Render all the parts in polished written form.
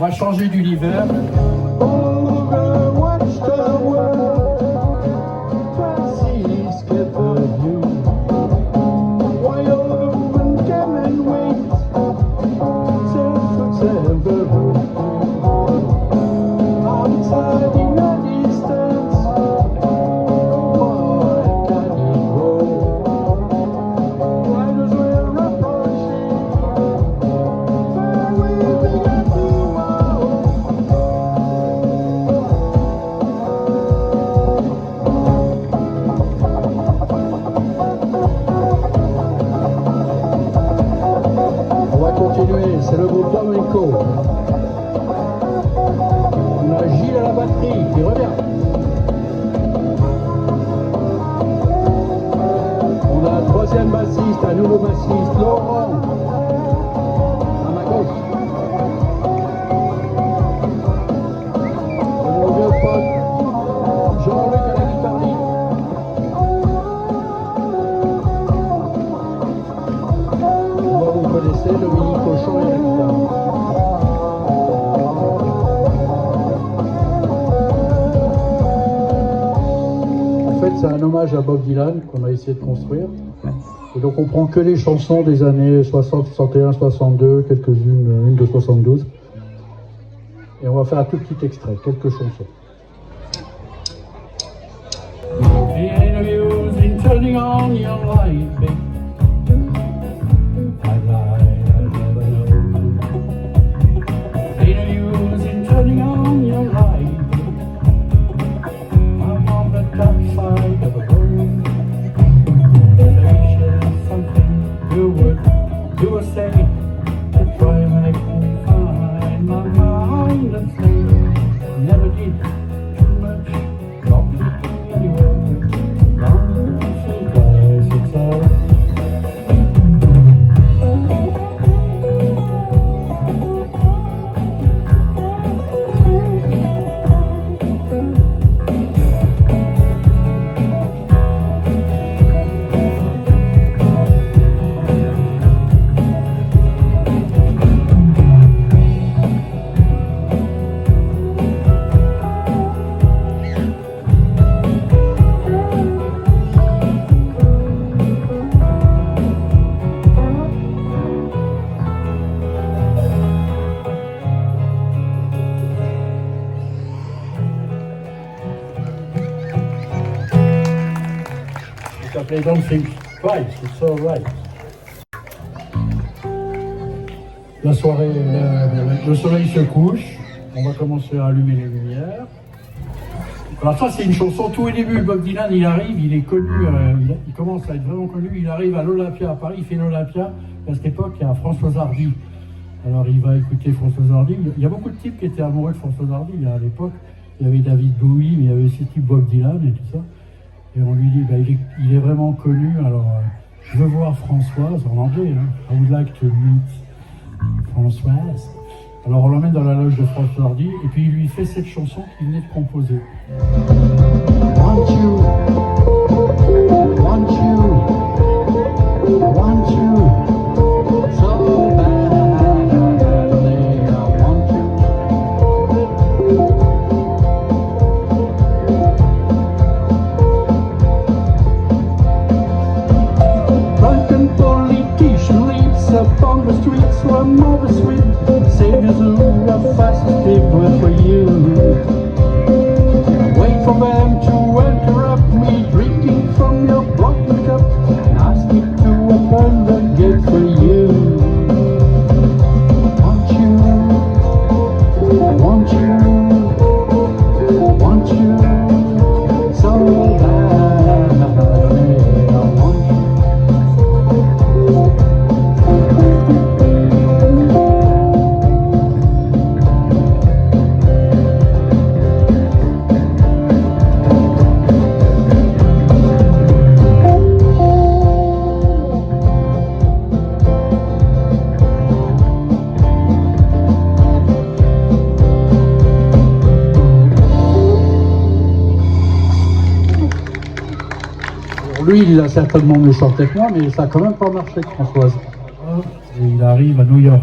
va changer d'univers. C'est le groupe Domenico. On a Gilles à la batterie qui revient. On a un troisième bassiste, un nouveau bassiste, Laurent, à ma gauche. Mon vieux pote, Jean-Luc à la guitare. Vous connaissez Dominique Cochon et la guitare. En fait, c'est un hommage à Bob Dylan qu'on a essayé de construire. Et donc, on prend que les chansons des années 60, 61, 62, quelques-unes, une de 72. Et on va faire un tout petit extrait, quelques chansons. They don't think twice, it's all right. La soirée, le soleil se couche, on va commencer à allumer les lumières. Alors ça c'est une chanson, tout au début, Bob Dylan il arrive, il est connu, il commence à être vraiment connu, il arrive à l'Olympia à Paris, il fait l'Olympia, à cette époque il y a Françoise Hardy. Alors il va écouter Françoise Hardy, il y a beaucoup de types qui étaient amoureux de Françoise Hardy à l'époque, il y avait David Bowie, mais il y avait aussi type Bob Dylan et tout ça. Et on lui dit, bah, il est vraiment connu, alors je veux voir Françoise, en anglais, hein. I would like to meet Françoise. Alors on l'emmène dans la loge de François Hardy, et puis il lui fait cette chanson qu'il venait de composer. Want you, want you, want you, so bad. Up on the streets, so I'm over sweet. Saviors who are fast asleep wait for you. Wait for them to interrupt me, drinking from your broken cup. Ask me to open the gate for you. Want you, want you, want you, so bad. Lui, il a certainement mieux chanté que moi, mais ça a quand même pas marché avec Françoise. Et il arrive à New York,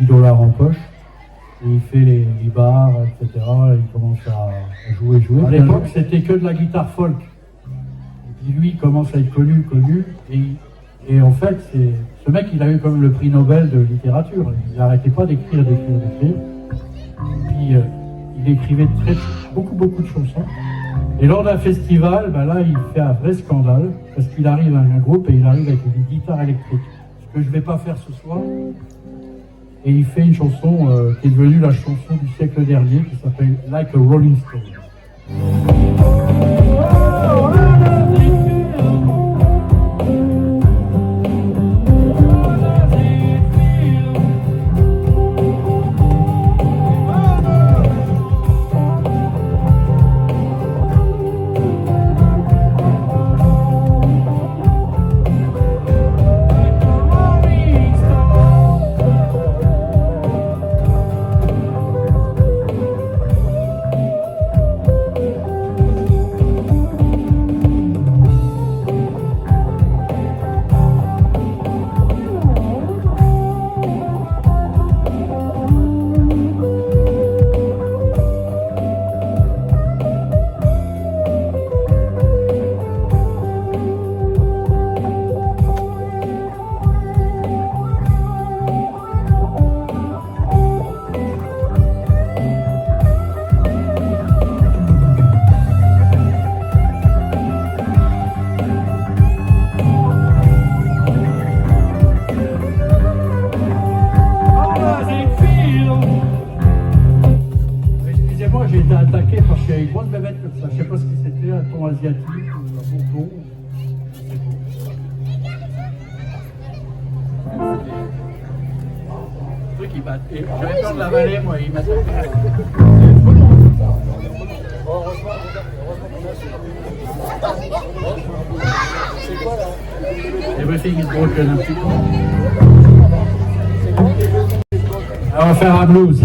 il a $10 en poche, Et il fait les bars, etc. Et il commence à jouer. À l'époque, c'était que de la guitare folk. Et puis lui, il commence à être connu. Et en fait, ce mec, il a eu quand même le prix Nobel de littérature. Il n'arrêtait pas d'écrire. Puis il écrivait beaucoup de chansons. Et lors d'un festival, ben là, il fait un vrai scandale, parce qu'il arrive à un groupe et il arrive avec une guitare électrique. Ce que je ne vais pas faire ce soir. Et il fait une chanson qui est devenue la chanson du siècle dernier, qui s'appelle Like a Rolling Stone. Asiatique ou un bonbon. Le truc il bat. Et j'avais peur de l'avaler, moi, il m'a tapé. C'est trop long. Heureusement c'est quoi là? Everything is broken un petit peu. Alors, on va faire un blues.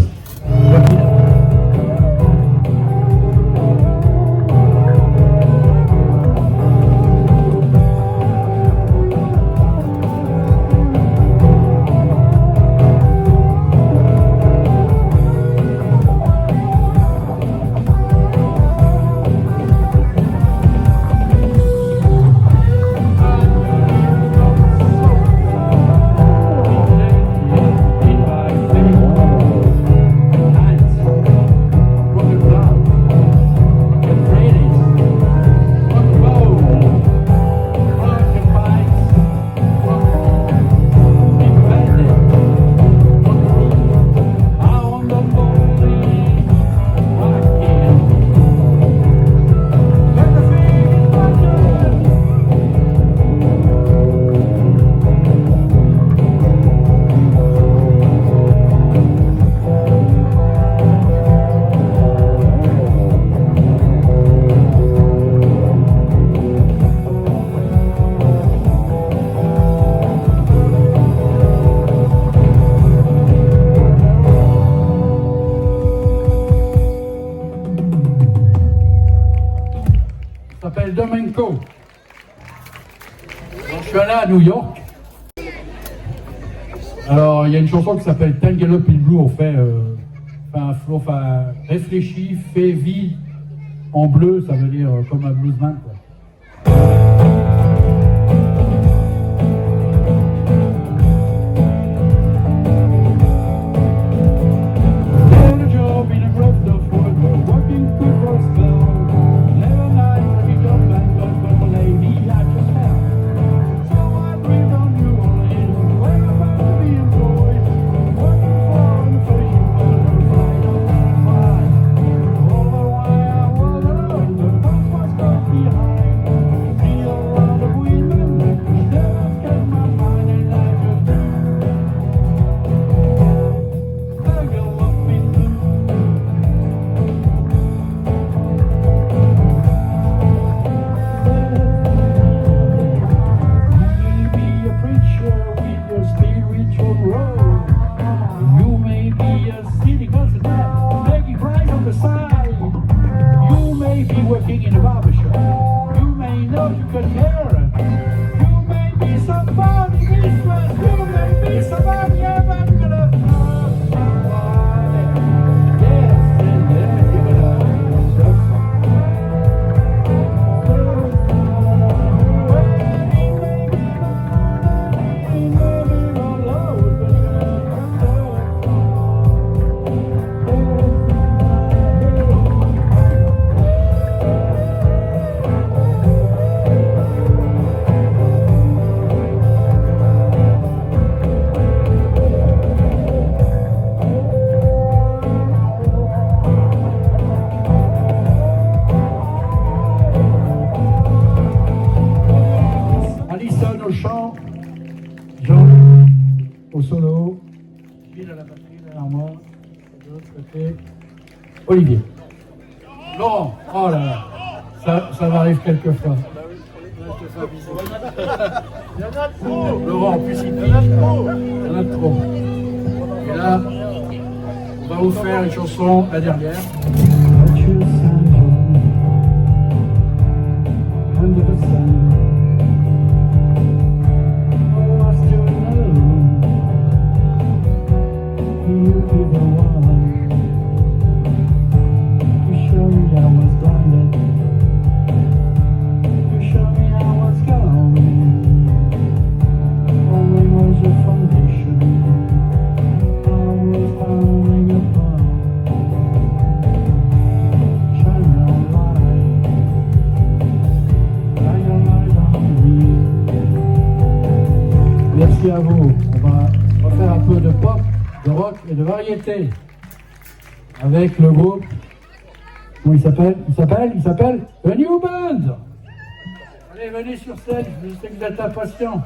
Domenko. Donc, je suis allé à New York. Alors, il y a une chanson qui s'appelle Tangle Up in Blue. On fait réfléchi, fait vie en bleu, ça veut dire comme un bluesman, quoi. solo. Gilles à la batterie derrière moi. De l'autre côté, Olivier. Laurent, oh là là, ça m'arrive quelquefois. Il y en a trop. Laurent, en plus il pique. Il y en a trop. Et là, on va vous faire une chanson, la dernière. Under the sun. Oh, I still know you'd be the one to show me I was blinded, to show me I was going. Only was your foundation I was falling apart. Shine your light, shine your light on me. Merci à vous. On va faire un peu de pop, de rock et de variété avec le groupe. Comment il s'appelle? Il s'appelle The New Band. Allez, venez sur scène, je sais que vous êtes impatients.